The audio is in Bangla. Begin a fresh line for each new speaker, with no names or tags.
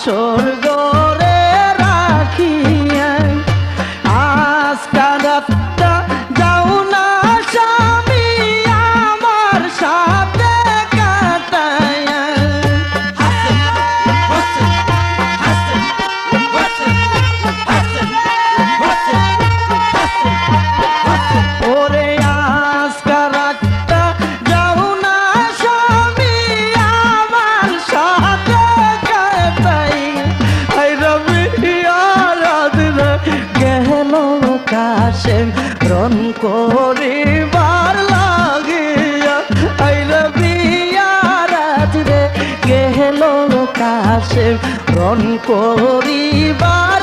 বাসর গরে রাখিয়া আজকা রাতটা যাও না স্বামী আমার সাথে কাটায়া। ওরে আজকা রাতটা যাও না স্বামী আমার সাথে কাটাই। আই রবি আরাধনা গেল কাশে রন করিবার লাগিয়া। আই রবি আরাধনা গেল কাশে রন করিবার